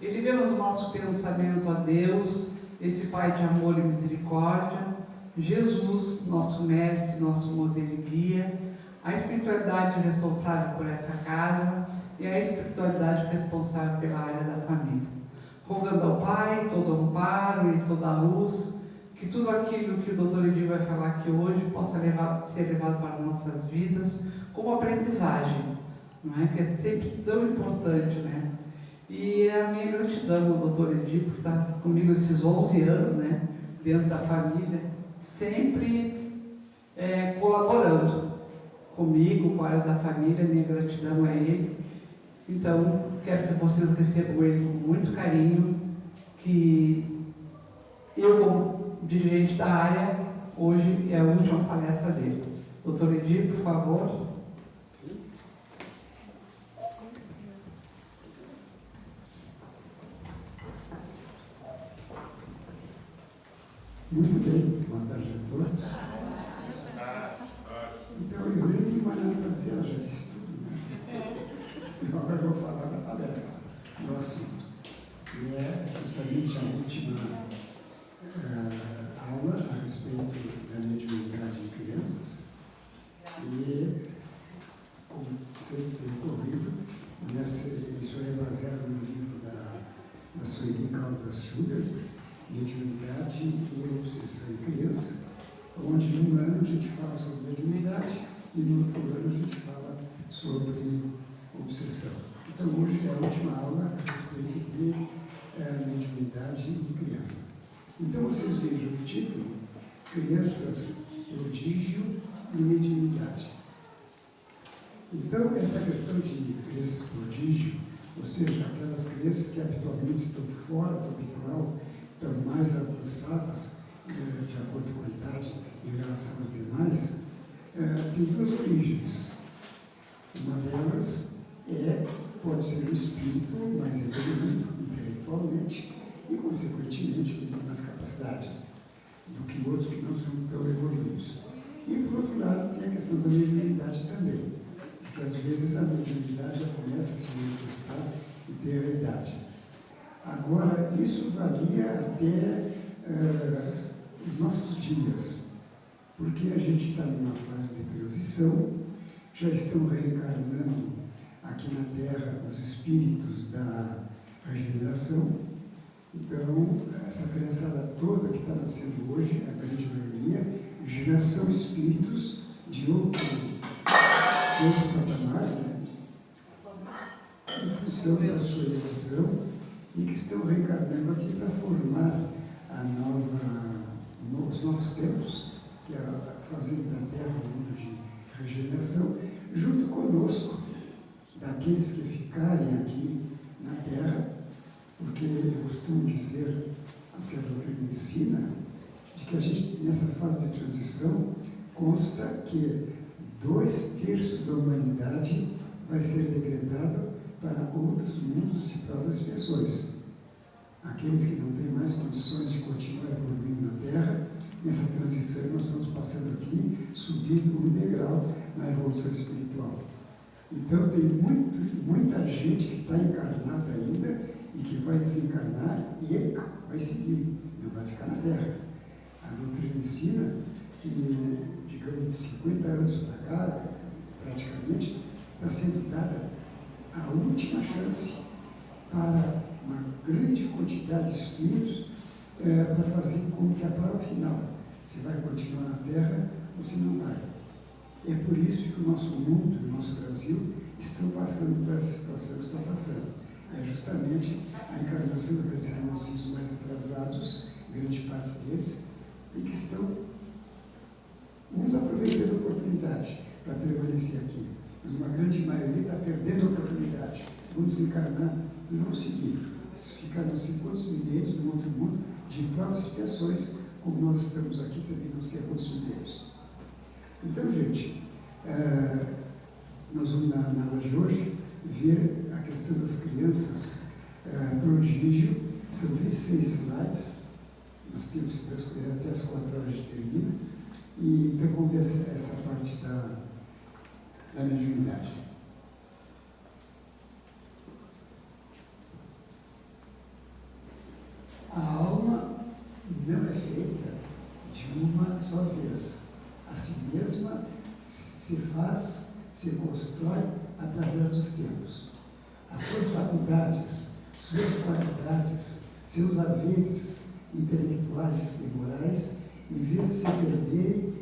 Elevemos o nosso pensamento a Deus, esse Pai de amor e misericórdia, Jesus, nosso mestre, nosso modelo e guia, a espiritualidade responsável por essa casa e a espiritualidade responsável pela área da família. Rogando ao Pai todo amparo e toda a luz, que tudo aquilo que o Dr. Edir vai falar aqui hoje possa ser levado para nossas vidas como aprendizagem, não é? Que é sempre tão importante, né? E a minha gratidão ao Dr. Edir por estar comigo esses 11 anos, né, dentro da família, sempre colaborando comigo, com a área da família. Minha gratidão a ele. Então, quero que vocês recebam ele com muito carinho, que eu, como dirigente da área, hoje é a última palestra dele. Dr. Edir, por favor. Muito bem, boa tarde a todos. Então, eu nem tenho mais nada para dizer, ela já disse tudo, né? Eu agora vou falar da palestra, do assunto, que é justamente a última aula a respeito da mediunidade em crianças. E, como sempre tem ocorrido, isso é baseado no livro da Soeri Caldas-Schubert, Mediunidade e Obsessão em Criança, onde num ano a gente fala sobre mediunidade e no outro ano a gente fala sobre obsessão. Então hoje é a última aula a respeito de mediunidade em criança. Então vocês vejam o título: Crianças, Prodígio e Mediunidade. Então essa questão de crianças prodígio, ou seja, aquelas crianças que habitualmente estão fora do habitual, estão mais avançadas, de acordo com a idade, em relação às demais, tem duas origens. Uma delas pode ser o espírito mais evoluído intelectualmente e, consequentemente, tem muito mais capacidade do que outros que não são tão evoluídos. E, por outro lado, tem a questão da mediunidade também, porque às vezes a mediunidade já começa a se manifestar e ter a idade. Agora, isso varia até os nossos dias, porque a gente está numa fase de transição, já estão reencarnando aqui na Terra os espíritos da regeneração. Então, essa criançada toda que está nascendo hoje, a grande maioria, já são espíritos de outro patamar, né? Em função da sua elevação, e que estão reencarnando aqui para formar os novos tempos, que é fazendo da Terra um mundo de regeneração, junto conosco, daqueles que ficarem aqui na Terra, porque eu costumo dizer, o que a doutrina ensina, de que a gente, nessa fase de transição, consta que 2/3 da humanidade vai ser degradado para outros mundos de provas e expiações. Aqueles que não têm mais condições de continuar evoluindo na Terra, nessa transição nós estamos passando aqui, subindo um degrau na evolução espiritual. Então tem muita gente que está encarnada ainda e que vai desencarnar e vai seguir, não vai ficar na Terra. A doutrina ensina que, digamos, de 50 anos para cá, praticamente, está sendo dada a última chance para uma grande quantidade de espíritos para fazer como que a prova final, se vai continuar na Terra ou se não vai. É por isso que o nosso mundo, o nosso Brasil, estão passando por essa situação que estão passando. É justamente a encarnação daqueles irmãozinhos mais atrasados, grande parte deles, e que estão uns aproveitando a oportunidade para permanecer aqui. Mas uma grande maioria está perdendo a oportunidade. Vão desencarnar e vão seguir. Ficar não sei quantos milênios no outro mundo de provas e expiações, como nós estamos aqui também não sei quantos milênios. Então, gente, nós vamos na aula de hoje ver a questão das crianças prodígio. São 26 slides. Nós temos, se Deus quiser, até as 4 horas a gente termina. E então vamos ver essa parte da mediunidade. uma só vez. A si mesma se faz, se constrói através dos tempos. As suas faculdades, suas qualidades, seus haveres intelectuais e morais, em vez de se perderem,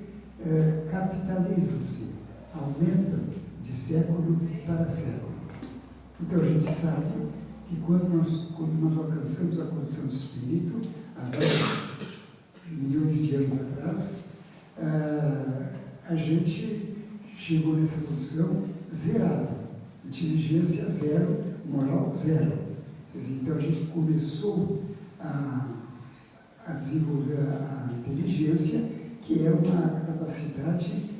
capitalizam-se, aumentam de século para século. Então a gente sabe que quando nós alcançamos a condição de espírito, há milhões de anos atrás, a gente chegou nessa condição zerado, inteligência zero, moral zero. Quer dizer, então a gente começou a desenvolver a inteligência, que é uma capacidade,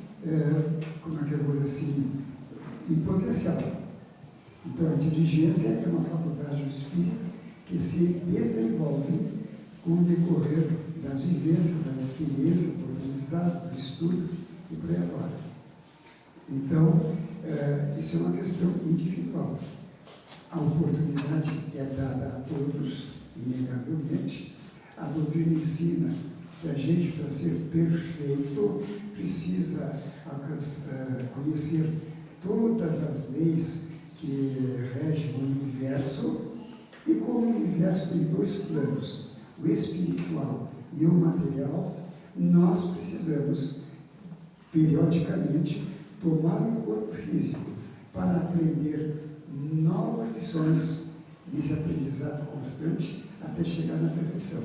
como é que eu vou dizer assim, em potencial. Então a inteligência é uma faculdade do espírito que se desenvolve com o decorrer das vivências, das experiências, do aprendizado, do estudo e por aí afora. Então, isso é uma questão individual. A oportunidade é dada a todos, inegavelmente. A doutrina ensina que a gente, para ser perfeito, precisa conhecer todas as leis que regem o universo, e como o universo tem dois planos, o espiritual e o material, nós precisamos, periodicamente, tomar um corpo físico para aprender novas lições nesse aprendizado constante até chegar na perfeição.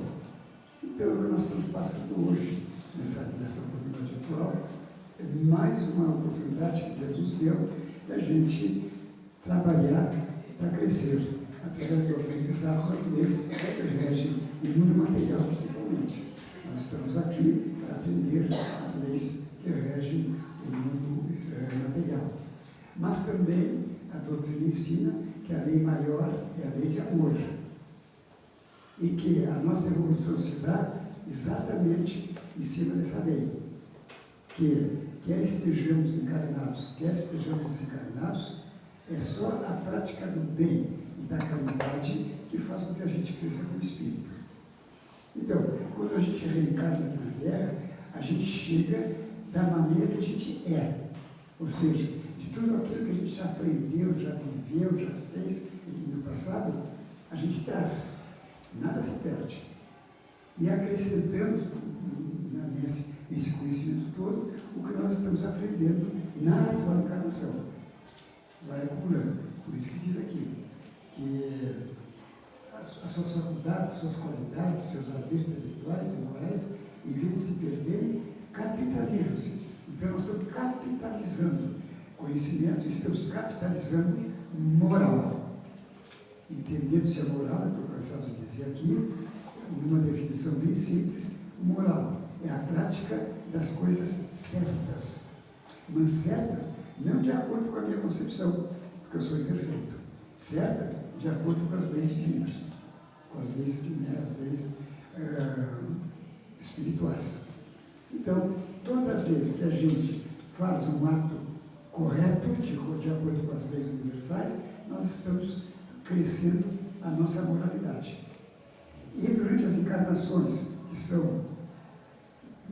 Então, é o que nós estamos passando hoje, nessa oportunidade atual, é mais uma oportunidade que Deus nos deu da gente trabalhar para crescer, através do aprendizado das leis que regem o mundo material, principalmente. Nós estamos aqui para aprender as leis que regem o mundo material. Mas também a doutrina ensina que a lei maior é a lei de amor. E que a nossa evolução se dá exatamente em cima dessa lei. Que, quer estejamos encarnados, quer estejamos desencarnados, é só a prática do bem e da caridade que faz com que a gente cresça como espírito. Então, quando a gente reencarna aqui na Terra, a gente chega da maneira que a gente é. Ou seja, de tudo aquilo que a gente já aprendeu, já viveu, já fez no passado, a gente traz. Nada se perde. E acrescentamos nesse conhecimento todo o que nós estamos aprendendo na atual encarnação. Vai acumulando. Por isso que diz aqui que as suas faculdades, suas qualidades, seus haveres intelectuais e morais, em vez de se perderem, capitalizam-se. Então nós estamos capitalizando conhecimento e estamos capitalizando moral. Entendendo-se a moral, eu estou cansado de dizer aqui, numa definição bem simples, moral é a prática das coisas certas. Mas certas não de acordo com a minha concepção, porque eu sou imperfeito. Certa de acordo com as leis divinas, com as leis, as leis espirituais. Então, toda vez que a gente faz um ato correto, de acordo com as leis universais, nós estamos crescendo a nossa moralidade. E durante as encarnações, que são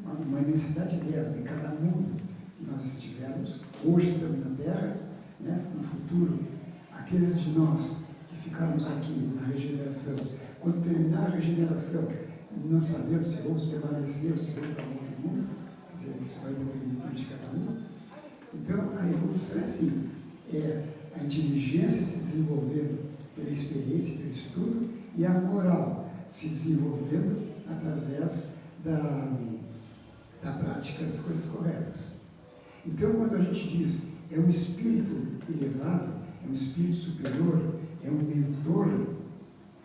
uma imensidade delas, em cada mundo que nós estivermos, hoje estamos na Terra, né? No futuro, aqueles de nós que ficarmos aqui na regeneração, quando terminar a regeneração, não sabemos se vamos permanecer ou se vamos para um outro mundo, quer dizer, isso vai depender de cada um. Então, a evolução é assim, é a inteligência se desenvolvendo pela experiência e pelo estudo, e a moral se desenvolvendo através da prática das coisas corretas. Então, quando a gente diz é um espírito elevado, é um espírito superior, é um mentor,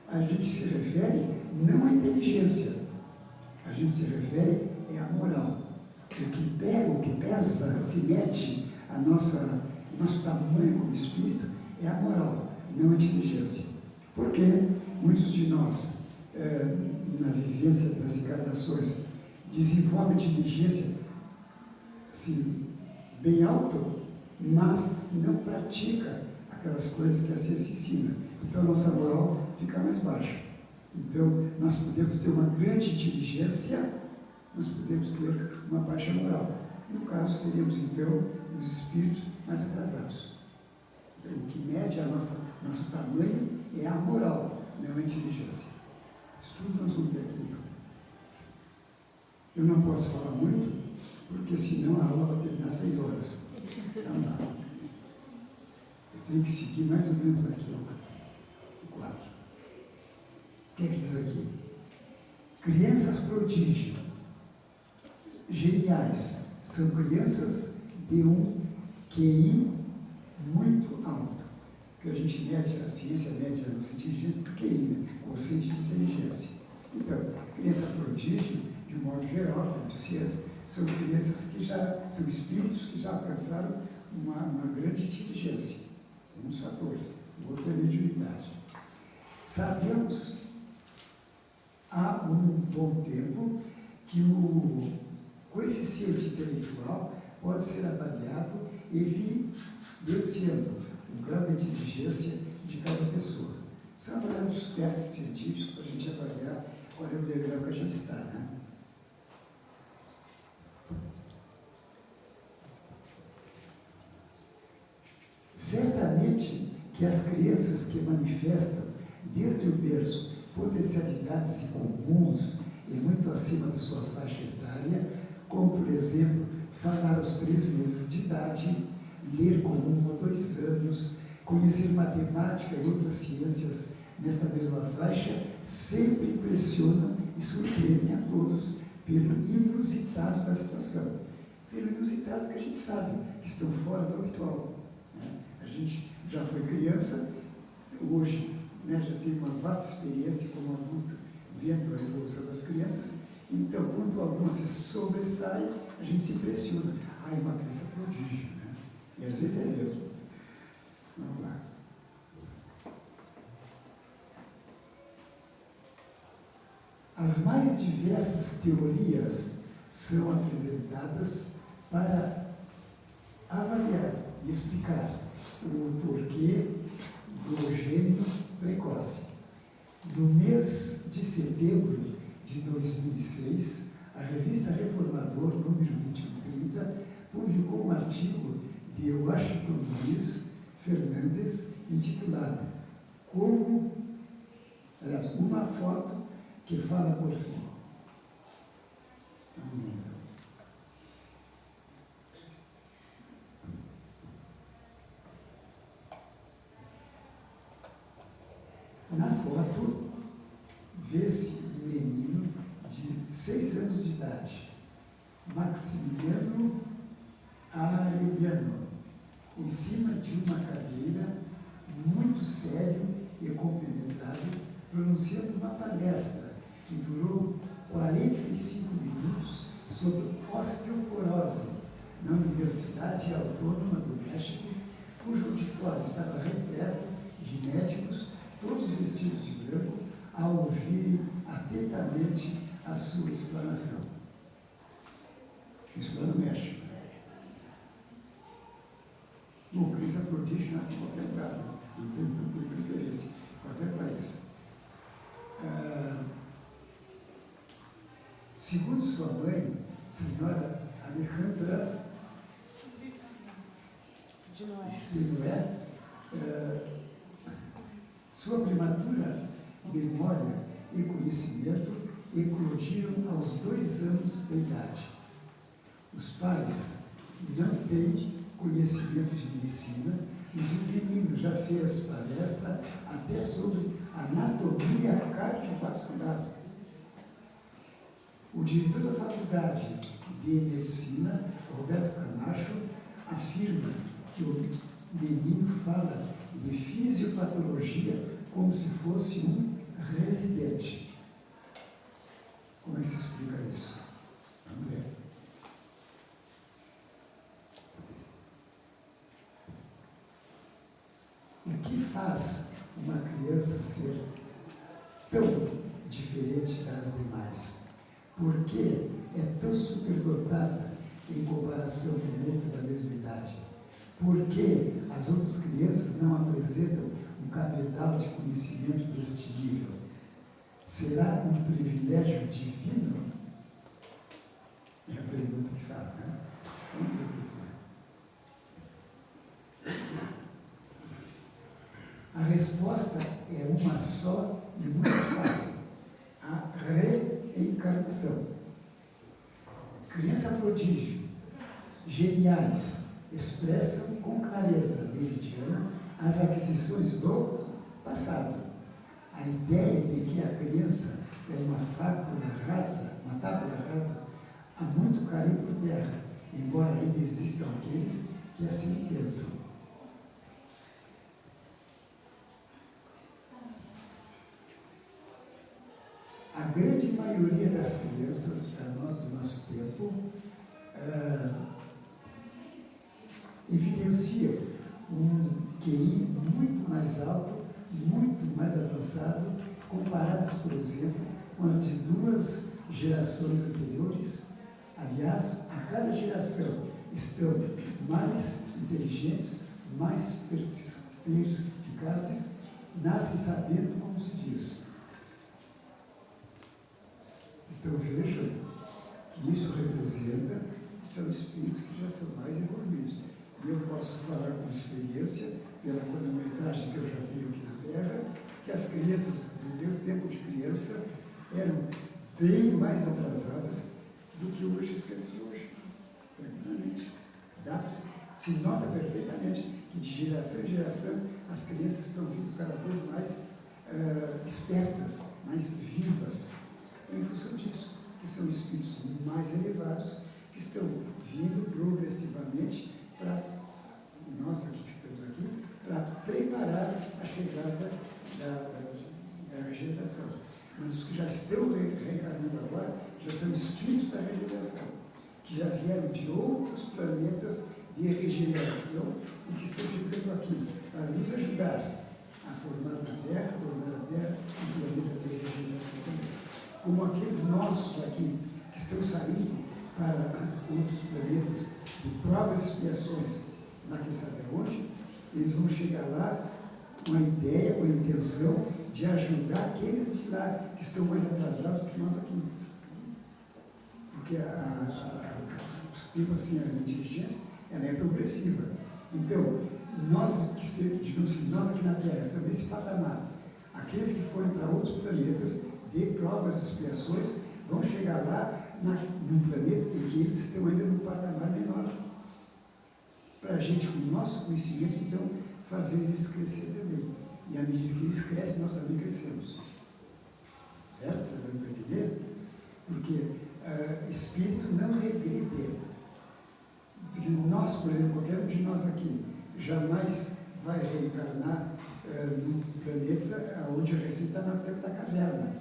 a gente se refere não à inteligência, a gente se refere à moral. O que pesa, o que mede o nosso tamanho como espírito é a moral, não a inteligência. Porque muitos de nós, na vivência das encarnações, desenvolvem inteligência assim, bem alto, mas não pratica aquelas coisas que a ciência ensina. Então a nossa moral fica mais baixa. Então nós podemos ter uma grande inteligência, nós podemos ter uma baixa moral. No caso, seríamos, então, os espíritos mais atrasados. Então, o que mede nosso tamanho é a moral, não a inteligência. Isso tudo nós vamos ver aqui, então. Eu não posso falar muito, porque senão a aula vai terminar 6 horas. Não dá. Eu tenho que seguir mais ou menos aqui o quadro. O que é que diz aqui? Crianças prodígio, geniais, são crianças de um QI muito alto. Porque a gente mede, a ciência mede a nossa inteligência por QI, né? Quociente de inteligência. Então, criança prodígio, de um modo geral, como disse antes, são crianças que são espíritos que já alcançaram uma grande inteligência. Um dos fatores, o outro é mediunidade. Sabemos há um bom tempo que o coeficiente intelectual pode ser avaliado evidenciando o grau de inteligência de cada pessoa. São avaliados os testes científicos para a gente avaliar qual é o degrau que a gente está, né? Certamente que as crianças que manifestam desde o berço potencialidades incomuns e muito acima da sua faixa etária, como, por exemplo, falar aos 3 meses de idade, ler com 1 ou 2 anos, conhecer matemática e outras ciências nesta mesma faixa, sempre impressionam e surpreendem a todos pelo inusitado da situação. Pelo inusitado que a gente sabe que estão fora do habitual. Né? A gente já foi criança, hoje, né, já tem uma vasta experiência como adulto vendo a evolução das crianças, então quando alguma se sobressai, a gente se impressiona. Ah, é uma criança prodígio, né? E às vezes é mesmo. Vamos lá. As mais diversas teorias são apresentadas para avaliar e explicar o porquê do gênio precoce. No mês de setembro de 2006, a revista Reformador, número 2130, publicou um artigo de Washington Luiz Fernandes, intitulado uma foto que fala por si. Vamos ver, então. Na foto, vê-se um menino de 6 anos de idade, Maximiliano Arellano, em cima de uma cadeira, muito sério e compenetrado, pronunciando uma palestra que durou 45 minutos sobre osteoporose na Universidade Autônoma do México, cujo auditório estava repleto de médicos, todos vestidos de branco, ao ouvirem atentamente a sua explanação. Isso lá no México. Bom, criança prodígio nasce em qualquer lugar, não tem preferência, qualquer país. Segundo sua mãe, senhora Alejandra de Noé, sua prematura memória e conhecimento eclodiram aos 2 anos de idade. Os pais não têm conhecimento de medicina, mas o menino já fez palestra até sobre anatomia cardiovascular. O diretor da Faculdade de Medicina, Roberto Camacho, afirma que o menino fala de fisiopatologia como se fosse um residente. Como é que se explica isso? Vamos ver. O que faz uma criança ser tão diferente das demais? Por que é tão superdotada em comparação com outros da mesma idade? Por que as outras crianças não apresentam um cabedal de conhecimento deste nível? Será um privilégio divino? É a pergunta que faz, né? Vamos ver o que é. A resposta é uma só e muito fácil: a reencarnação. Criança prodígio, geniais, expressam com clareza meridiana as aquisições do passado. A ideia de que a criança é uma tábula rasa, há muito caiu por terra, embora ainda existam aqueles que assim pensam. A grande maioria das crianças do nosso tempo evidenciam um QI muito mais alto, muito mais avançado, comparadas, por exemplo, com as de 2 gerações anteriores. Aliás, a cada geração estão mais inteligentes, mais perspicazes, nascem sabendo como se diz. Então vejam que isso representa que são espíritos que já são mais evoluídos. E eu posso falar com experiência, pela cronometragem que eu já tenho aqui na Terra, que as crianças do meu tempo de criança eram bem mais atrasadas do que hoje as crianças de hoje. Tranquilamente. Se nota perfeitamente que de geração em geração as crianças estão vindo cada vez mais espertas, mais vivas, em função disso, que são espíritos mais elevados, que estão vindo progressivamente para nós aqui que estamos aqui, para preparar a chegada da regeneração. Mas os que já estão reencarnando agora já são espíritos da regeneração, que já vieram de outros planetas de regeneração e que estão chegando aqui para nos ajudar a formar a Terra, tornar a Terra um planeta de regeneração também. Como aqueles nossos aqui que estão saindo para outros planetas de provas e expiações, lá quem sabe aonde, eles vão chegar lá com a ideia, com a intenção de ajudar aqueles de lá que estão mais atrasados do que nós aqui. Porque os tipos assim, a inteligência, ela é progressiva. Então, nós digamos assim, nós aqui na Terra estamos nesse patamar. Aqueles que forem para outros planetas de provas e expiações vão chegar lá num planeta em que eles estão ainda num patamar menor. Para a gente, com o nosso conhecimento, então, fazer eles crescer também. E à medida que eles crescem, nós também crescemos. Certo? Está dando para entender? Porque espírito não regride. Nós, por exemplo, qualquer um de nós aqui, jamais vai reencarnar num planeta onde a receita está no tempo da caverna.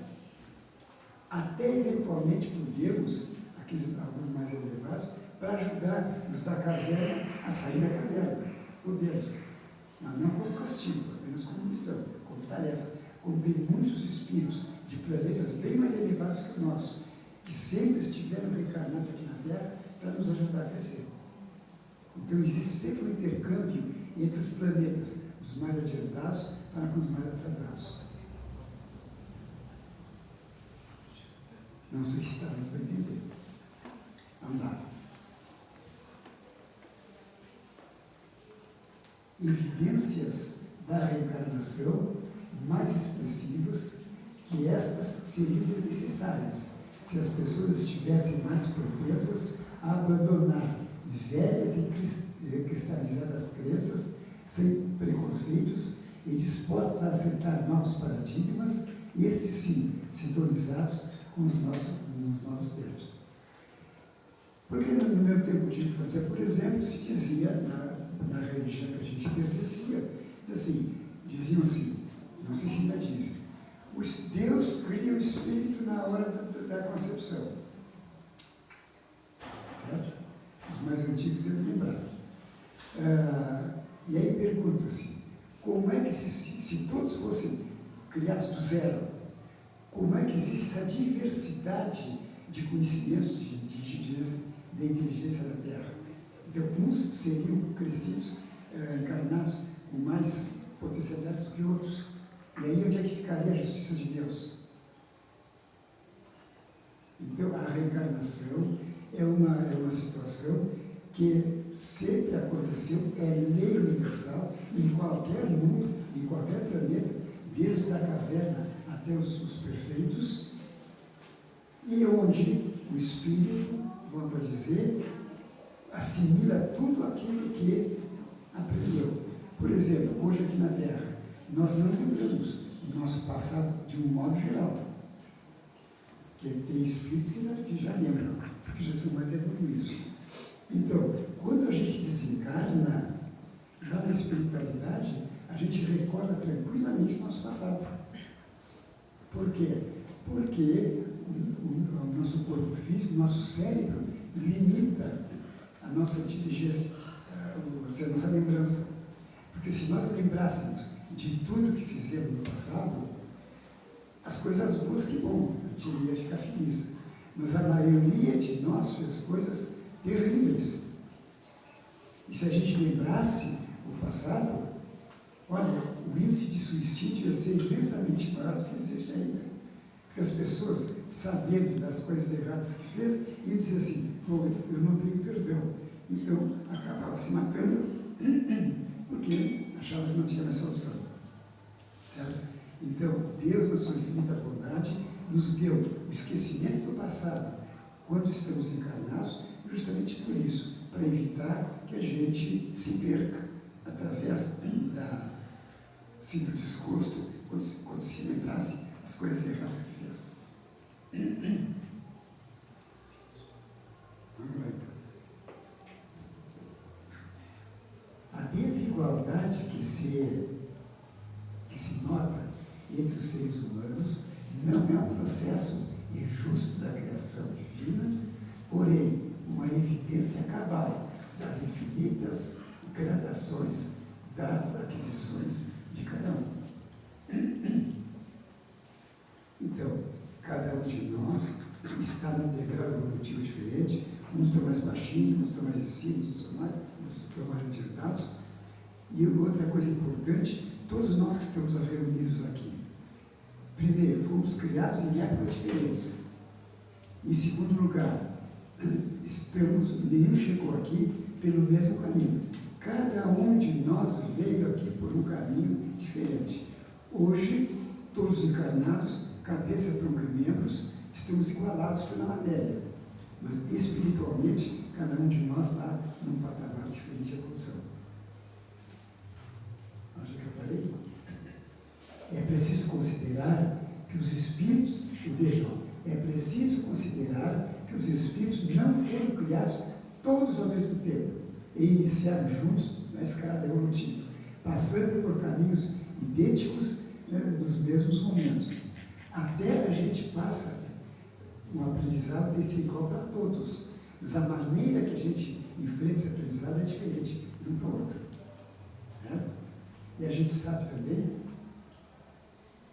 Até eventualmente podemos, alguns mais elevados, para ajudar os da caverna a sair da caverna. Podemos. Mas não como castigo, apenas como missão, como tarefa. Como tem muitos espíritos de planetas bem mais elevados que o nosso, que sempre estiveram reencarnados aqui na Terra para nos ajudar a crescer. Então existe sempre um intercâmbio entre os planetas, os mais adiantados para com os mais atrasados. Não sei se está dando para entender. Vamos lá. Evidências da reencarnação mais expressivas que estas seriam desnecessárias se as pessoas estivessem mais propensas a abandonar velhas e cristalizadas crenças sem preconceitos e dispostas a aceitar novos paradigmas, estes sim, sintonizados com os novos tempos. Porque no meu tempo de infância, por exemplo, se dizia na religião que a gente pertencia, diziam assim, não sei se ainda dizem, Deus cria o espírito na hora da concepção. Certo? Os mais antigos devem lembrar. E aí pergunta-se, como é que se todos fossem criados do zero, como é que existe essa diversidade de conhecimentos de inteligência da Terra? Então, uns seriam crescidos, encarnados com mais potencialidades do que outros. E aí onde é que ficaria a justiça de Deus? Então, a reencarnação é uma situação que sempre aconteceu, é lei universal em qualquer mundo, em qualquer planeta, desde a caverna até os perfeitos, e onde o Espírito, volto a dizer, assimila tudo aquilo que aprendeu. Por exemplo, hoje aqui na Terra, nós não lembramos do nosso passado de um modo geral, que tem espíritos que já lembram, porque já são mais evoluídos. Então, quando a gente desencarna, já na espiritualidade, a gente recorda tranquilamente o nosso passado. Por quê? Porque o nosso corpo físico, o nosso cérebro, limita a nossa inteligência, a nossa lembrança. Porque se nós lembrássemos de tudo que fizemos no passado, as coisas boas, que bom, a gente ia ficar feliz. Mas a maioria de nós fez coisas terríveis. E se a gente lembrasse o passado, olha, o índice de suicídio ia ser imensamente maior do que existe ainda. Porque as pessoas, sabendo das coisas erradas que fez, iam dizer assim, pô, eu não tenho perdão. Então, acabava se matando, porque achava que não tinha mais solução. Certo? Então, Deus, na sua infinita bondade, nos deu o esquecimento do passado quando estamos encarnados, justamente por isso, para evitar que a gente se perca através do desgosto, quando se lembrasse as coisas erradas que fez. Vamos lá, então. A desigualdade que se nota entre os seres humanos não é um processo injusto da criação divina, porém, uma evidência cabal das infinitas gradações das aquisições de cada um. Então, cada um de nós está num degrau evolutivo diferente, uns estão mais baixinhos, uns estão mais em cima, uns estão mais adiantados. E outra coisa importante, todos nós que estamos reunidos aqui, primeiro, fomos criados em épocas diferentes. Em segundo lugar, nenhum chegou aqui pelo mesmo caminho. Cada um de nós veio aqui por um caminho diferente. Hoje, todos encarnados, cabeça, tronco e membros, estamos igualados pela matéria. Mas espiritualmente, cada um de nós está num patamar diferente de evolução. Acho que eu parei? É preciso considerar que os espíritos, e vejam, é preciso considerar que os espíritos não foram criados todos ao mesmo tempo e iniciaram juntos na escada evolutiva, passando por caminhos idênticos, nos mesmos momentos. Até a gente passa, o aprendizado tem que ser igual para todos, mas a maneira que a gente enfrenta esse aprendizado é diferente de um para o outro. Né? E a gente sabe também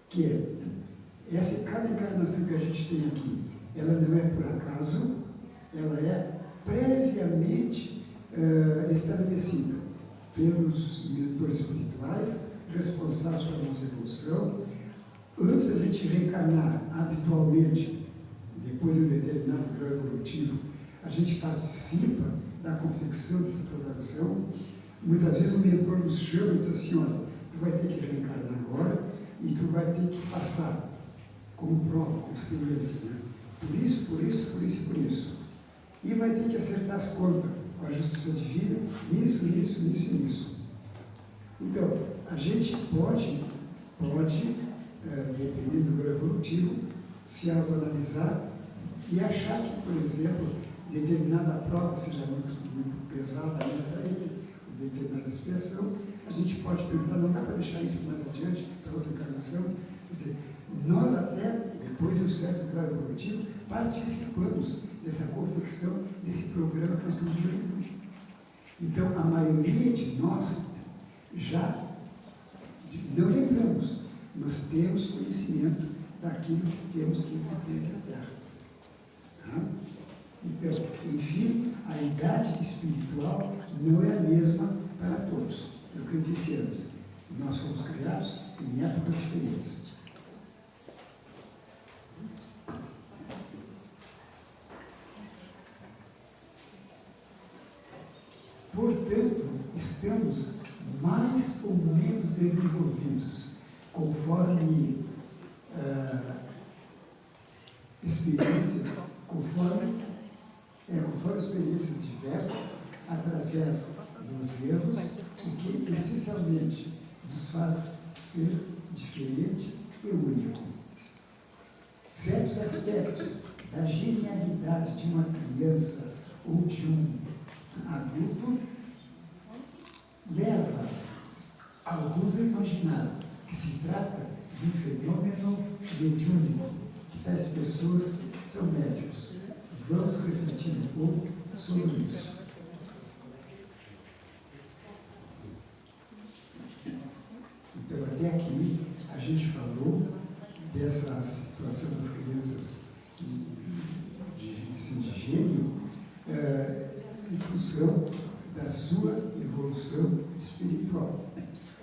que cada encarnação que a gente tem aqui, ela não é por acaso, ela é previamente estabelecida pelos mentores espirituais responsáveis pela nossa evolução. Antes da gente reencarnar habitualmente, depois de um determinado grau evolutivo, a gente participa da confecção dessa programação. Muitas vezes o mentor nos chama e diz assim, olha, tu vai ter que reencarnar agora e tu vai ter que passar como prova, como experiência, né? Por isso. E vai ter que acertar as contas com a justiça divina, nisso. Então, a gente pode, dependendo do grau evolutivo, se autoanalisar e achar que, por exemplo, determinada prova seja muito pesada ainda para ele, determinada expressão, a gente pode perguntar, não dá para deixar isso mais adiante, para outra encarnação? Quer dizer, nós até, depois de um certo grau evolutivo, participamos dessa confecção, desse programa que nós estamos vivendo. Então, a maioria de nós já não lembramos, mas temos conhecimento daquilo que temos que cumprir aqui na Terra. Tá? Então, enfim, a idade espiritual não é a mesma para todos. É o que eu disse antes. Nós fomos criados em épocas diferentes. estamos mais ou menos desenvolvidos, conforme experiência, conforme experiências diversas, através dos erros, o que essencialmente nos faz ser diferente e único. Certos aspectos da genialidade de uma criança ou de um adulto leva alguns a imaginar que se trata de um fenômeno mediúnico, que tais pessoas são médicos. Vamos refletir um pouco sobre isso. Então, até aqui, a gente falou dessa situação das crianças de gênio em função da sua evolução espiritual.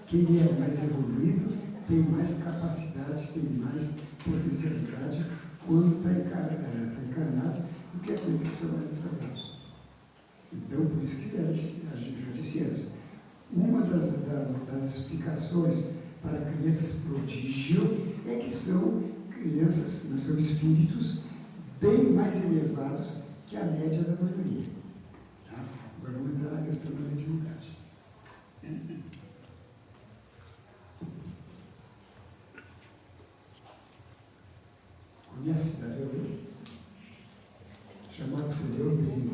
Quem é mais evoluído tem mais capacidade, tem mais potencialidade quando está encarnado do que aqueles que são mais atrasados. Então, por isso que a gente já disse antes, uma das explicações para crianças prodígio é que são crianças, não são espíritos bem mais elevados que a média da maioria. Tá? Agora vamos entrar na questão da mediunidade. Conhece da Leon? Chamava-se Leon Denis.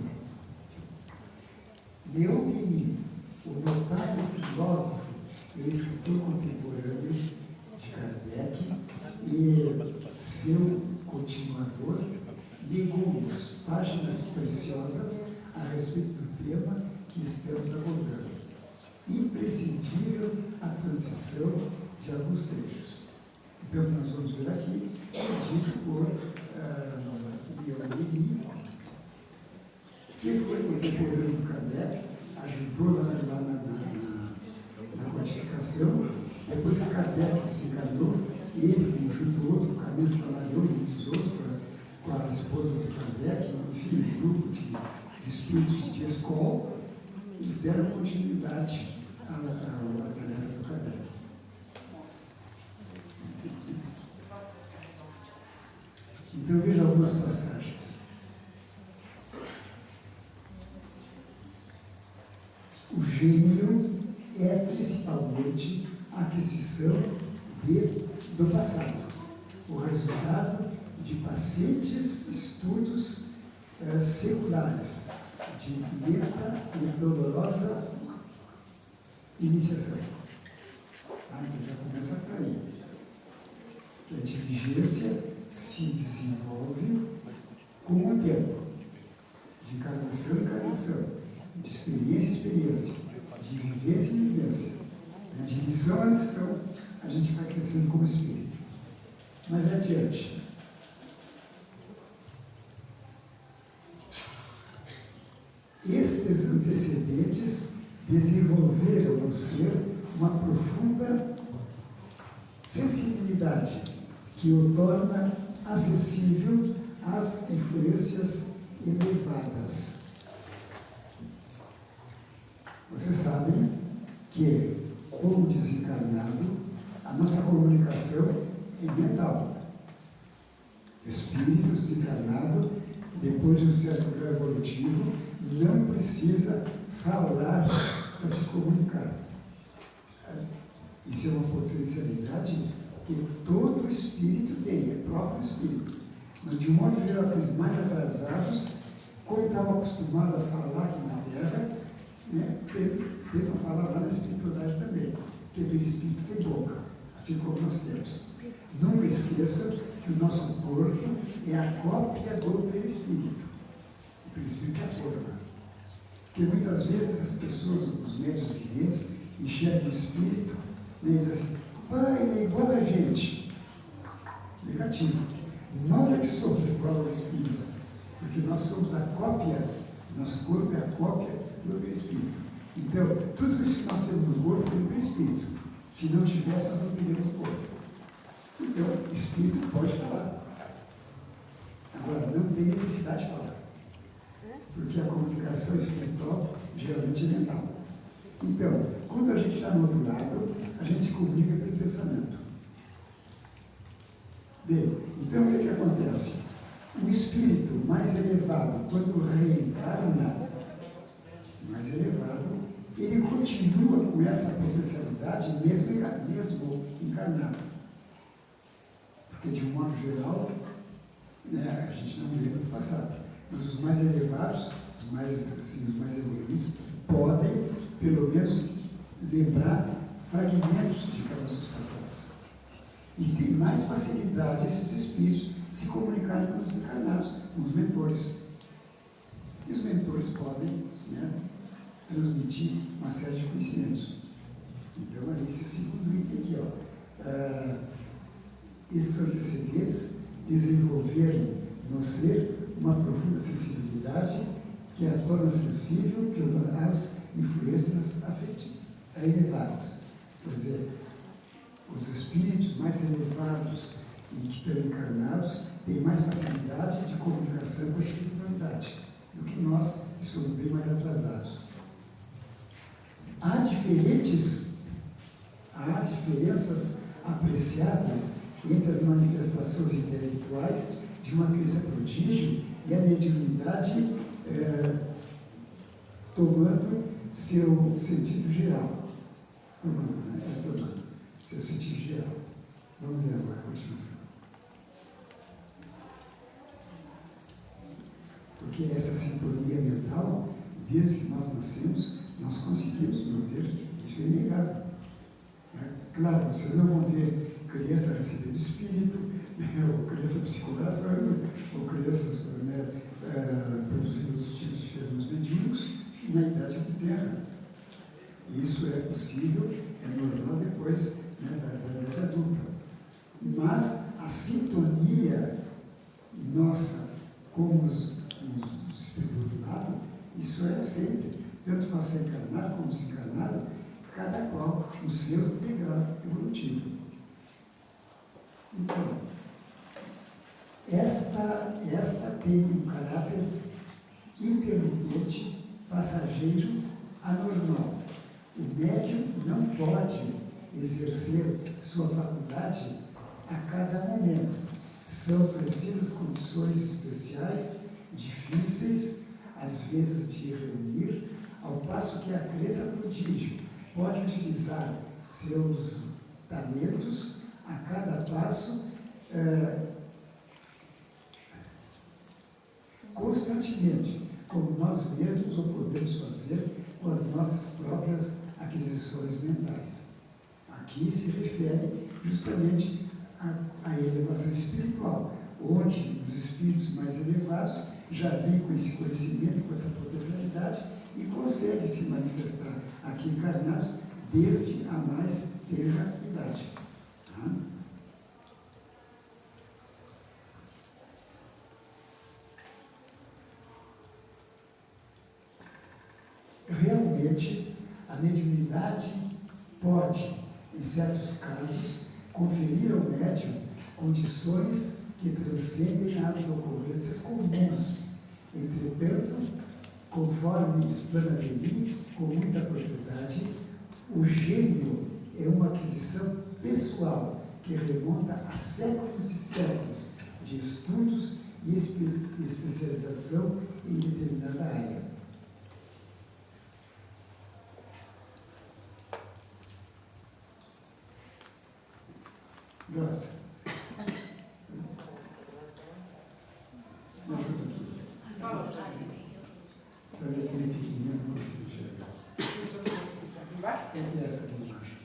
Leon Denis, o notável filósofo e escritor contemporâneo de Kardec e seu continuador, legou-nos páginas preciosas a respeito do tema que estamos abordando. Imprescindível a transição de alguns trechos. Então, nós vamos ver aqui, dito por Leon Denis, que foi contemporâneo do Kardec, ajudou lá na codificação. Depois que Kardec se encarnou, ele, junto ao outro, Camilo Flammarion e muitos outros, com a esposa do Kardec, enfim, um grupo de espíritos de escola, eles deram continuidade à tarefa do Kardec. Então, veja algumas passagens. O gênio é principalmente a aquisição do passado, o resultado de pacientes estudos seculares, de lenta e dolorosa iniciação. Então já começa por aí. A inteligência se desenvolve com o tempo, de encarnação em encarnação, de experiência em experiência, de vivência em vivência, de lição a lição, a gente vai crescendo como espírito. Mas adiante. Estes antecedentes desenvolveram no ser uma profunda sensibilidade que o torna acessível às influências elevadas. Vocês sabem que, como desencarnado, a nossa comunicação é mental. Espírito desencarnado, depois de um certo grau evolutivo, não precisa falar para se comunicar. Isso é uma potencialidade que todo espírito tem, é próprio espírito. Mas, de um modo geral, aqueles mais atrasados, como estavam acostumados a falar aqui na Terra, tentam falar lá na espiritualidade também, porque o espírito tem boca, assim como nós temos. Nunca esqueçam que o nosso corpo é a cópia do perispírito. O perispírito é a forma. Porque muitas vezes as pessoas, os médios videntes, enxergam o espírito e dizem assim: pai, ele é igual a gente. Negativo. Nós é que somos igual ao espírito, porque nós somos a cópia, nosso corpo é a cópia do perispírito. Então, tudo isso que nós temos no corpo tem no perispírito. Se não tivesse, nós não teríamos no corpo. Então, o espírito pode falar. Agora, não tem necessidade de falar. Porque a comunicação espiritual geralmente é mental. Então, quando a gente está no outro lado, a gente se comunica pelo pensamento. Bem, então o que acontece? O espírito mais elevado, quando reencarna, mais elevado, ele continua com essa potencialidade mesmo encarnado. Porque, de um modo geral, né, a gente não lembra do passado. Mas os mais elevados, os mais evoluídos, podem, pelo menos, lembrar fragmentos de encarnações passadas. E tem mais facilidade esses espíritos de se comunicarem com os encarnados, com os mentores. E os mentores podem, né, transmitir uma série de conhecimentos. Então, aí, esse segundo item aqui, esses antecedentes desenvolveram no ser uma profunda sensibilidade que a torna sensível às influências elevadas. Quer dizer, os espíritos mais elevados e que estão encarnados têm mais facilidade de comunicação com a espiritualidade do que nós, que somos bem mais atrasados. Há diferenças apreciáveis entre as manifestações intelectuais de uma criança prodígio e a mediunidade tomando seu sentido geral. Tomando seu sentido geral. Vamos ver agora a continuação. Porque essa sintonia mental, desde que nós nascemos, nós conseguimos manter, isso é inegável. Claro, vocês não vão ver criança recebendo espírito, né, ou criança psicografando, ou crianças produzindo os tipos de fenômenos mediúnicos na idade de terra. Isso é possível, é normal depois, né, da idade adulta. Mas a sintonia nossa com os espíritos do outro lado, isso é sempre, tanto faz ser encarnado como desencarnado, cada qual no seu degrau evolutivo. Então, esta tem um caráter intermitente, passageiro, anormal. O médium não pode exercer sua faculdade a cada momento. São precisas condições especiais, difíceis, às vezes de reunir, ao passo que a criança prodígio pode utilizar seus talentos a cada passo constantemente, como nós mesmos o podemos fazer com as nossas próprias aquisições mentais. Aqui se refere justamente à elevação espiritual, onde os espíritos mais elevados já vêm com esse conhecimento, com essa potencialidade e conseguem se manifestar aqui encarnados desde a mais tenra idade. Realmente, a mediunidade pode, em certos casos, conferir ao médium condições que transcendem as ocorrências comuns. Entretanto, conforme explana Denis, com muita propriedade, o gênio é uma aquisição pessoal que remonta a séculos e séculos de estudos e especialização em determinada área. Graça. Me ajuda aqui. Essa letrinha pequenininha não consigo enxergar. É essa aqui embaixo.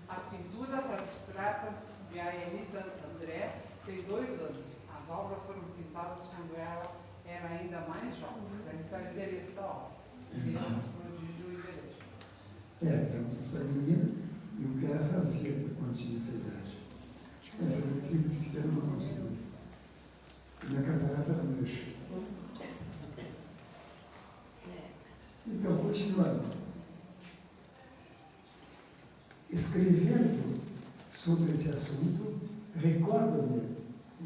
As pinturas abstratas de Aelita André tem 2 anos. As obras foram pintadas quando ela era ainda mais jovem. Aí está o endereço da obra. Prodígio e endereço. Temos essa menina e o que ela fazia quando tinha essa idade. Essa letrinha pequena não consigo. Minha catarata não deixa. Então, continuando. Escrevendo sobre esse assunto, recordo-me,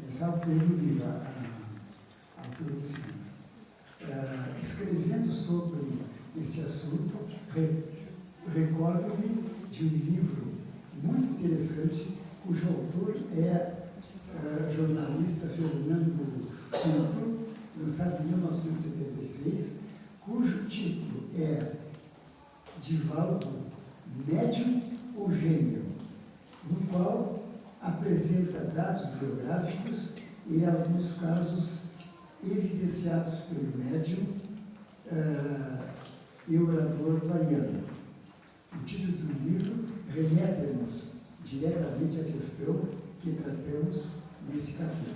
essa autora do livro, a autora desse livro, escrevendo sobre este assunto, recordo-me de um livro muito interessante, cujo autor é jornalista Fernando Pinto, lançado em 1976, cujo título é Divaldo, Médium ou Gênio, no qual apresenta dados biográficos e alguns casos evidenciados pelo médium e orador baiano. O título do livro remete-nos diretamente à questão que tratamos nesse capítulo.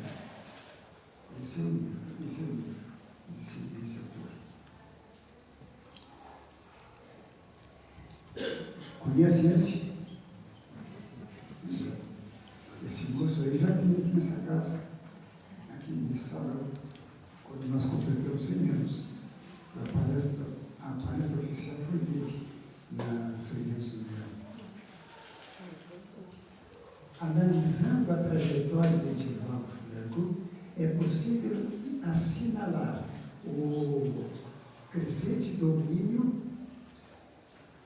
Esse é o livro desse autor. Conhece esse? Esse moço aí já teve aqui nessa casa, aqui nesse salão, quando nós completamos 100 anos. A palestra oficial foi dele, na Feirense do Leão. Analisando a trajetória de Divaldo Franco, é possível assinalar o crescente domínio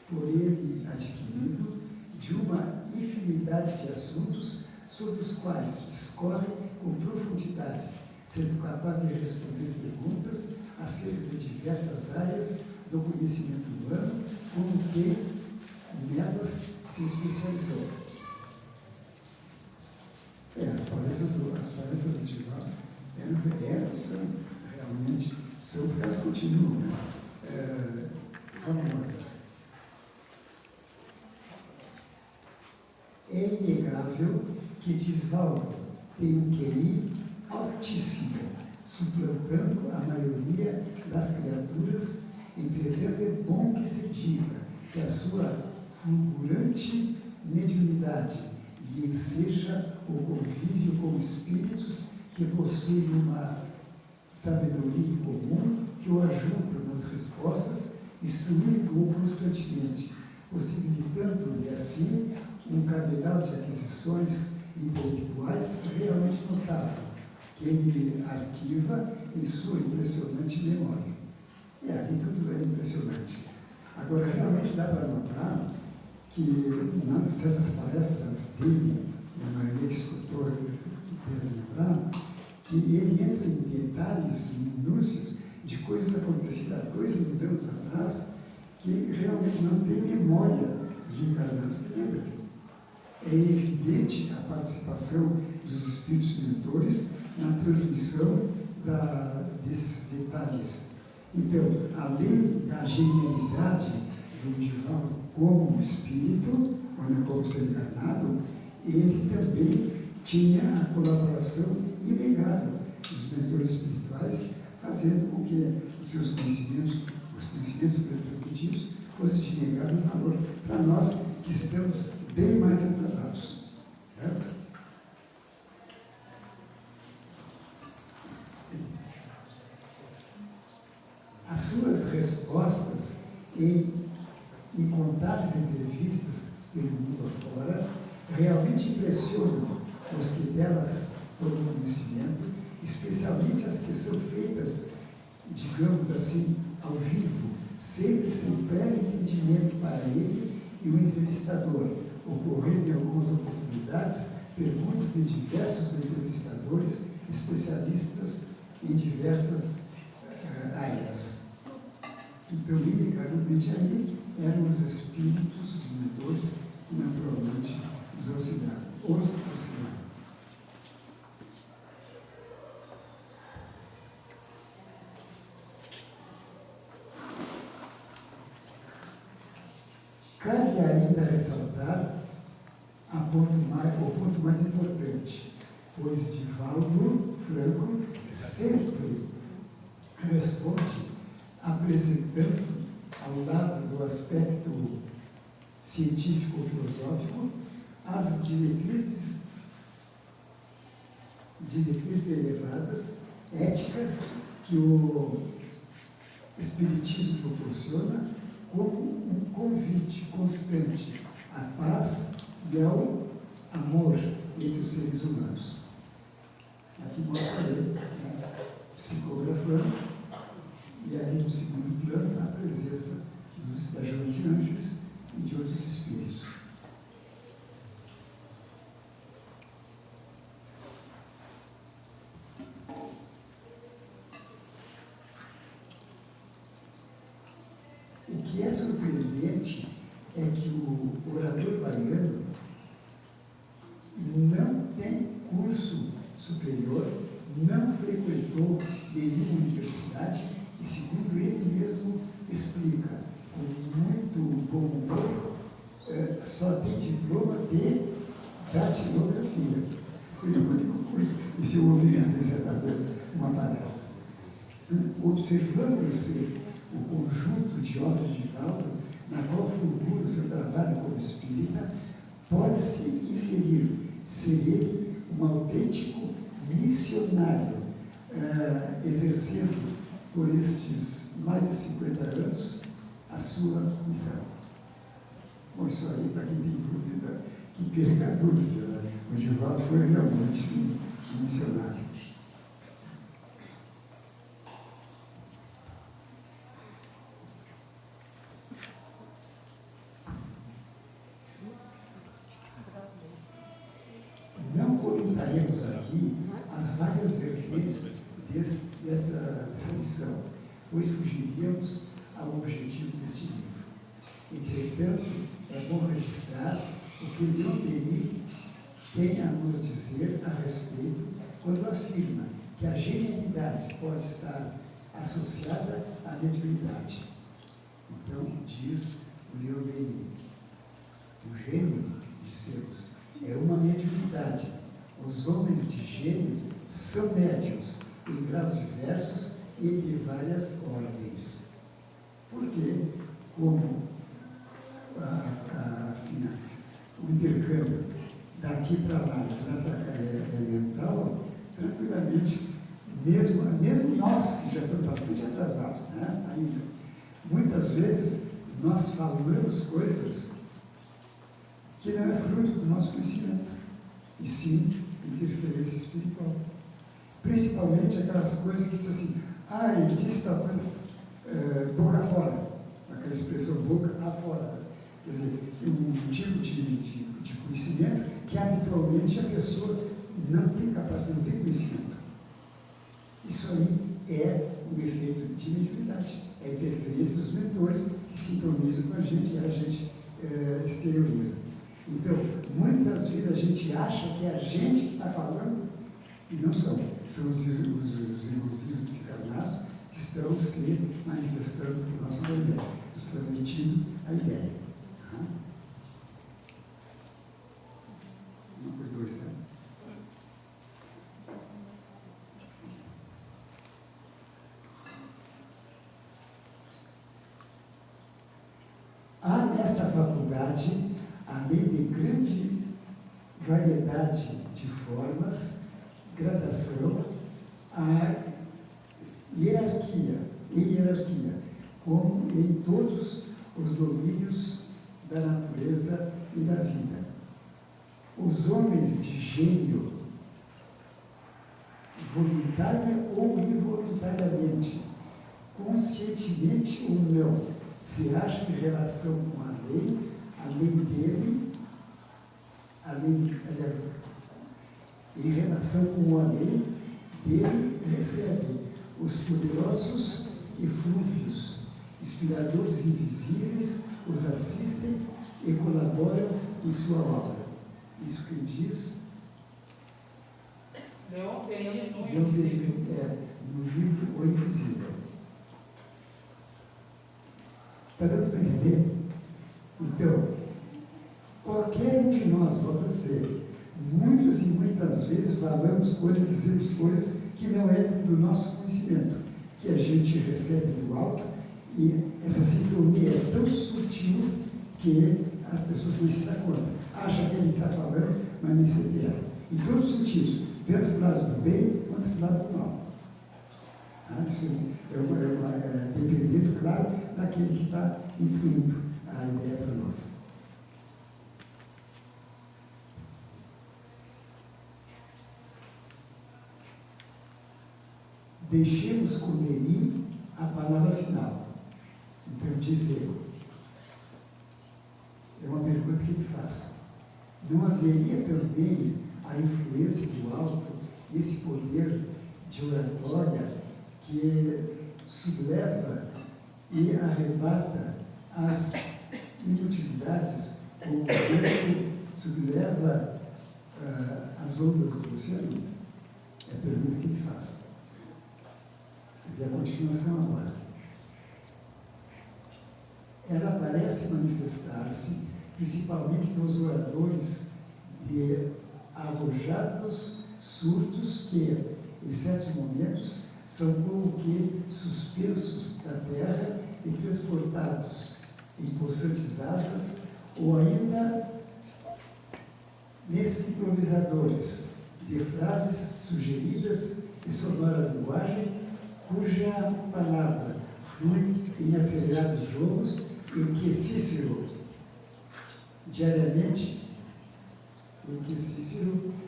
por ele adquirido de uma infinidade de assuntos sobre os quais discorre com profundidade, sendo capaz de responder perguntas acerca de diversas áreas do conhecimento humano, como que nelas se especializou. As palestras do Divaldo são, porque elas continuam, famosas. É inegável que Divaldo tem um QI altíssimo, suplantando a maioria das criaturas. Entretanto, é bom que se diga que a sua fulgurante mediunidade lhe enseja o convívio com espíritos que possuem uma sabedoria comum que o ajudam nas respostas, instruindo-o constantemente, possibilitando-lhe assim um cabedal de aquisições intelectuais realmente notável, que ele arquiva em sua impressionante memória. Ali tudo é impressionante. Agora, realmente dá para notar que, em certas palestras dele, e a maioria que escutou deve lembrar, que ele entra em detalhes, em minúcias, de coisas acontecidas há 2.000 anos atrás, que realmente não tem memória de encarnado que lembra. É evidente a participação dos espíritos mentores na transmissão desses detalhes. Então, além da genialidade do Divaldo como espírito, como ser encarnado, ele também tinha a colaboração inegável dos mentores espirituais, fazendo com que os conhecimentos transmitidos, fossem de inegável valor para nós que estamos bem mais atrasados. Certo? As suas respostas em incontáveis entrevistas pelo mundo afora realmente impressionam os que delas tomam conhecimento, especialmente as que são feitas, digamos assim, ao vivo, sempre sem prévio entendimento para ele e o entrevistador, ocorrendo em algumas oportunidades perguntas de diversos entrevistadores especialistas em diversas áreas. Então, inegavelmente, aí eram os espíritos, os mentores, que naturalmente os auxiliaram. Cabe ainda ressaltar o ponto mais importante, pois Divaldo Franco sempre responde apresentando, ao lado do aspecto científico-filosófico, as diretrizes elevadas, éticas, que o Espiritismo proporciona, como um convite constante à paz e ao amor entre os seres humanos. Aqui mostra ele, psicografando, e ali no segundo plano, a presença da Joana de Ângeles e de outros espíritos. O que é surpreendente é que o orador baiano não tem curso superior, não frequentou nenhuma universidade e, segundo ele mesmo explica, com muito bom humor, só tem diploma de datilografia. Foi o único curso, e se eu ouvi dizer certa vez, uma palestra. Observando-se o conjunto de obras de Divaldo, na qual fulgura o seu trabalho como espírita, pode-se inferir ser ele um autêntico missionário, exercendo por estes mais de 50 anos a sua missão. Bom, isso aí, para quem tem dúvida, que perca a dúvida, né? O Divaldo foi realmente um missionário. Não comentaremos aqui as várias vertentes dessa missão, pois fugiríamos ao objetivo deste livro. Entretanto, é bom registrar o que Leon Denis tem a nos dizer a respeito quando afirma que a genialidade pode estar associada à mediunidade. Então, diz o Leon Denis, o gênio, dissemos, é uma mediunidade. Os homens de gênio são médiuns em graus diversos e de várias ordens. Porque, como assim, o intercâmbio daqui para lá e de lá para cá é mental, tranquilamente, mesmo nós, que já estamos bastante atrasados, né, ainda, muitas vezes nós falamos coisas que não é fruto do nosso conhecimento, e sim interferência espiritual. Principalmente aquelas coisas que dizem assim, ele disse tal coisa boca fora, aquela expressão boca afora. Quer dizer, um tipo de conhecimento que habitualmente a pessoa não tem capacidade, não tem conhecimento. Isso aí é um efeito de mediunidade, é a interferência dos mentores que sintonizam com a gente e a gente exterioriza. Então, muitas vezes a gente acha que é a gente que está falando e não são. São os irmãozinhos desencarnados que estão se manifestando por nosso intermédio, nos transmitindo a ideia. Não foi dois, né? Há nesta faculdade, além de grande variedade de formas, gradação, a hierarquia, como em todos os domínios da natureza e da vida. Os homens de gênio, voluntária ou involuntariamente, conscientemente ou não, se acham em relação com a lei, em relação com a lei, dele recebem os poderosos eflúvios, inspiradores invisíveis, os assistem e colaboram em sua obra. Isso que diz no livro O Invisível. Está dando para entender? Então, qualquer um de nós, volto a dizer, muitas e muitas vezes falamos coisas, dizemos coisas que não é do nosso conhecimento, que a gente recebe do alto, e essa sintonia é tão sutil que as pessoas nem se dão conta. Acha que ele está falando, mas nem se entende. Em todos os sentidos, tanto do lado do bem quanto do lado do mal. Isso dependendo, claro, daquele que está incluindo a ideia para nós. Deixemos com Denis a palavra final. Então, diz ele: pergunta que ele faz: não haveria também a influência do alto nesse poder de oratória que subleva e arrebata as inutilidades, ou o vento subleva as ondas do oceano? É a pergunta que ele faz. E a continuação agora. Ela parece manifestar-se principalmente nos oradores de arrojados surtos que, em certos momentos, são como que suspensos da terra e transportados em possantes asas, ou ainda nesses improvisadores de frases sugeridas e sonora linguagem, cuja palavra flui em acelerados jogos em que Cícero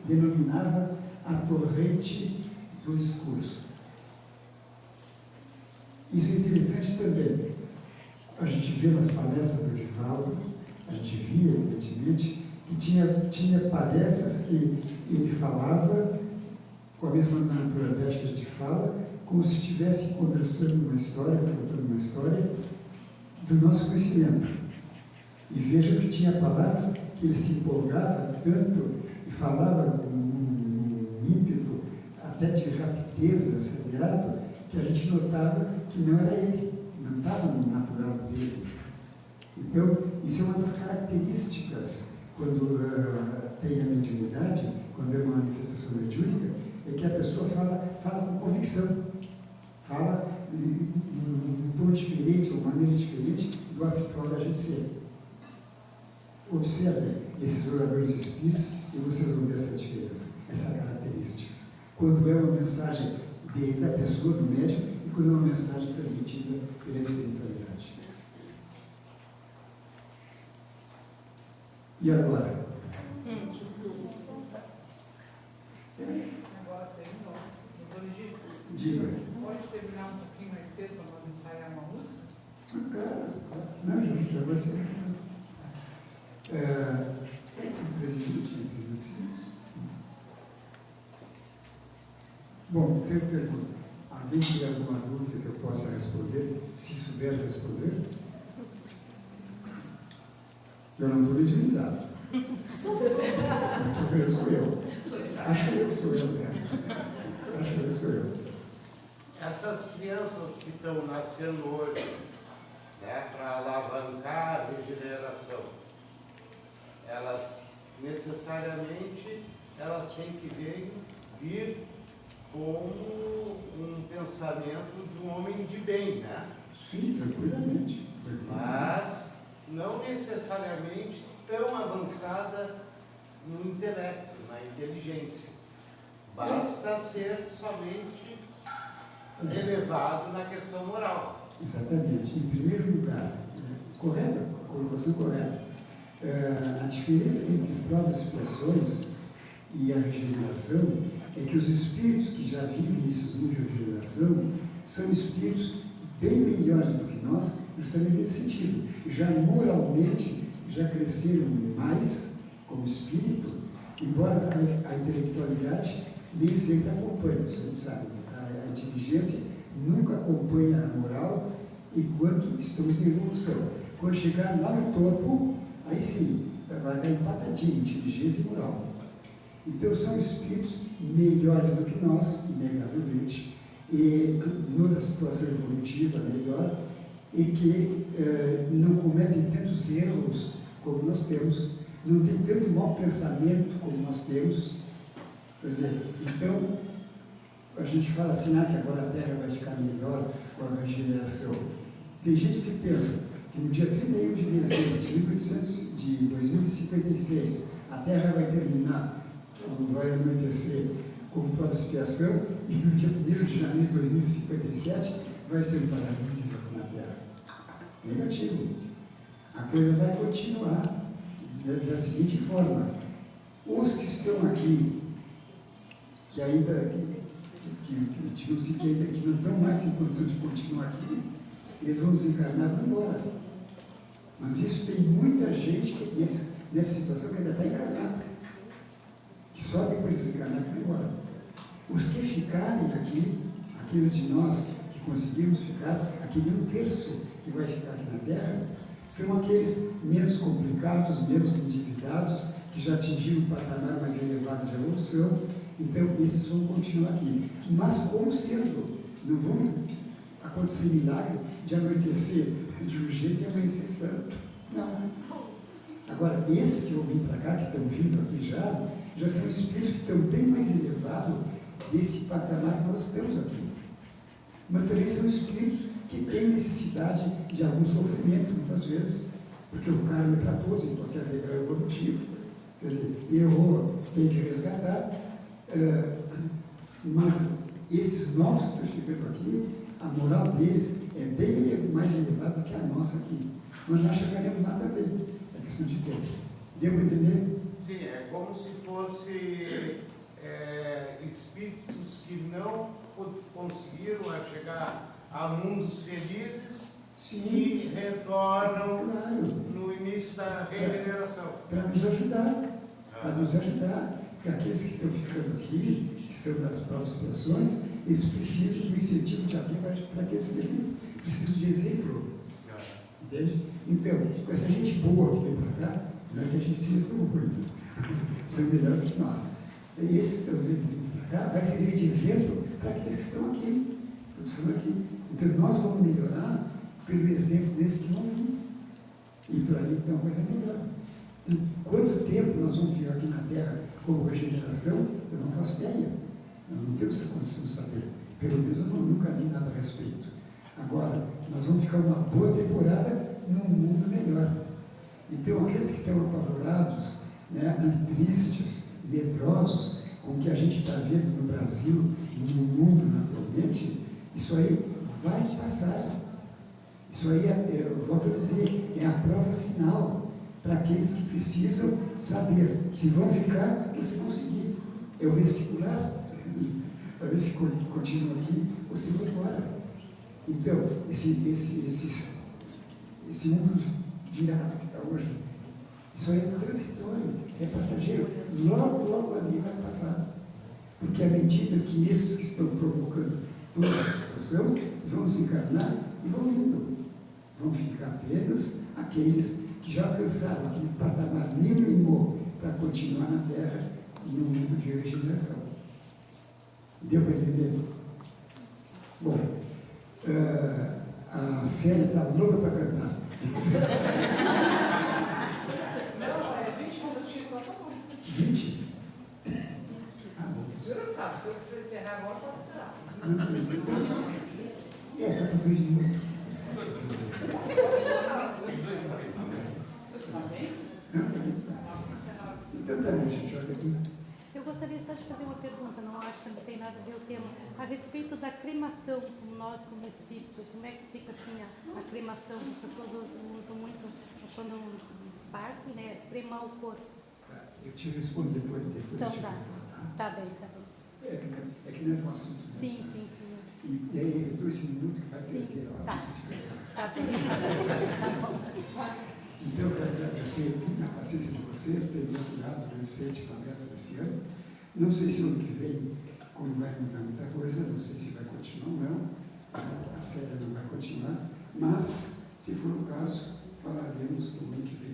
denominava a torrente do discurso. Isso é interessante também. A gente vê nas palestras do Divaldo, a gente via, evidentemente, que tinha palestras que ele falava com a mesma naturalidade que a gente fala, como se estivesse conversando uma história, contando uma história do nosso conhecimento. E vejam que tinha palavras que ele se empolgava tanto e falava com um ímpeto até de rapidez, acelerado, que a gente notava que não era ele, não estava no natural dele. Então, isso é uma das características quando tem a mediunidade, quando é uma manifestação mediúnica, é que a pessoa fala com convicção, fala num tom diferente, ou maneira diferente do habitual da gente ser. Observem esses oradores espíritos e vocês vão ver essa diferença, essa característica. Quando é uma mensagem da pessoa, do médium, e quando é uma mensagem transmitida pela espiritualidade. E agora? Agora terminou. Diga. Pode terminar um pouquinho mais cedo para nós ensaiar uma música? Claro. Não, já vai ser. São 13 minutinhos, 25. Bom, tem pergunta. Alguém tem alguma dúvida que eu possa responder? Se souber responder? Eu não estou mediunizado. Eu sou eu. Acho que eu sou eu, né? Acho que eu sou eu. Essas crianças que estão nascendo hoje, né, para alavancar a regeneração, elas necessariamente têm que vir como um pensamento de um homem de bem, né? Sim, tranquilamente. Mas não necessariamente tão avançada no intelecto, na inteligência. Basta ser somente elevado na questão moral. Exatamente. Em primeiro lugar, correta, colocação correta. A diferença entre provas e expiações e a regeneração é que os espíritos que já vivem nesses mundos de regeneração são espíritos bem melhores do que nós, justamente nesse sentido. Já moralmente, já cresceram mais como espírito, embora a intelectualidade nem sempre acompanha, isso a gente sabe. A inteligência nunca acompanha a moral enquanto estamos em evolução. Quando chegar lá no topo, aí sim, vai dar empatadinha, inteligência e moral. Então são espíritos melhores do que nós, inegavelmente, e noutra situação evolutiva melhor, e que não cometem tantos erros como nós temos, não tem tanto mau pensamento como nós temos. Quer dizer, então, a gente fala assim, que agora a Terra vai ficar melhor com a regeneração. Tem gente que pensa que no dia 31 de dezembro de 2056, a Terra vai terminar, vai anoitecer como prova de expiação, e no dia 1º de janeiro de 2057 vai ser um paraíso aqui na Terra. Negativo. A coisa vai continuar da seguinte forma: os que estão aqui, que ainda que não estão mais em condição de continuar aqui, eles vão desencarnar e vão embora. Mas isso tem muita gente que nessa situação que ainda está encarnada, que só depois de desencarnar que vai embora. Os que ficarem aqui, aqueles de nós que conseguimos ficar, aquele 1/3 que vai ficar aqui na Terra, são aqueles menos complicados, menos endividados, que já atingiram um patamar mais elevado de evolução. Então, esses vão continuar aqui. Mas como sendo, não vão acontecer milagre de anoitecer de um jeito e amanhecer santo. Não. Agora, esses que vão vir para cá, que estão vindo aqui já são espíritos que estão bem mais elevados desse patamar que nós estamos aqui. Mas também são espíritos que têm necessidade de algum sofrimento, muitas vezes, porque o karma é para todos, então quer regra evolutivo. Quer dizer, errou, tem que resgatar. Mas esses novos que estão chegando aqui, a moral deles é bem mais elevada do que a nossa aqui. Mas nós chegaremos lá também. É questão de tempo. Deu para entender? Sim, é como se fosse espíritos que não conseguiram chegar a mundos felizes. Sim. E retornam Claro. no início da regeneração. Para nos ajudar. Para nos ajudar. Porque aqueles que estão ficando aqui, que são das próprias situações, eles precisam do incentivo de alguém para que eles sejam, precisam de exemplo. Entende? Então, com essa gente boa que vem para cá, não é que a gente seja tão bonito, são melhores que nós. E esses que estão vindo para cá, vai servir de exemplo para aqueles que estão aqui, Então, nós vamos melhorar pelo exemplo desses que vão vir. E por aí, então, a coisa é melhor. E quanto tempo nós vamos ficar aqui na Terra como regeneração, eu não faço ideia. Nós não temos essa condição de saber. Pelo menos eu nunca li nada a respeito. Agora, nós vamos ficar uma boa temporada num mundo melhor. Então, aqueles que estão apavorados, né, tristes, medrosos, com o que a gente está vendo no Brasil e no mundo naturalmente, isso aí vai passar. Isso aí, eu volto a dizer, é a prova final para aqueles que precisam saber se vão ficar ou se vão seguir. É o vestibular, para ver se continua aqui ou se vão embora. Então, esse mundo virado que está hoje, isso aí é transitório, é passageiro. Logo ali vai passar. Porque à medida que esses que estão provocando toda a situação, eles vão se encarnar e vão indo. Vão ficar apenas aqueles que já alcançaram aquele patamar mínimo para continuar na Terra no mundo de regeneração. Deu para entender? Bom, a Célia está louca para cantar. Não, 20 minutinhos só tá bom. 20? Ah, bom. O senhor sabe, se eu quiser encerrar agora, pode encerrar. Está com 2 minutos. Tá bem? Então tá bem, gente, olha aqui. Eu gostaria só de fazer uma pergunta, não acho que não tem nada a ver o tema, a respeito da cremação, como nós como espírito, como é que fica assim a cremação? As pessoas usam muito quando partem, né, cremar o corpo. Tá, eu te respondo depois Então eu te tá, respondo, tá? tá bem. É que não é um assunto, né? Sim. E aí é 2 minutos que vai Sim, perder a tá. nossa de cantar. Tá bem. Então, eu quero agradecer a paciência de vocês, terem me aturado durante 7 palestras esse ano. Não sei se o ano que vem, como vai mudar muita coisa, não sei se vai continuar ou não, a série não vai continuar, mas, se for o caso, falaremos no ano que vem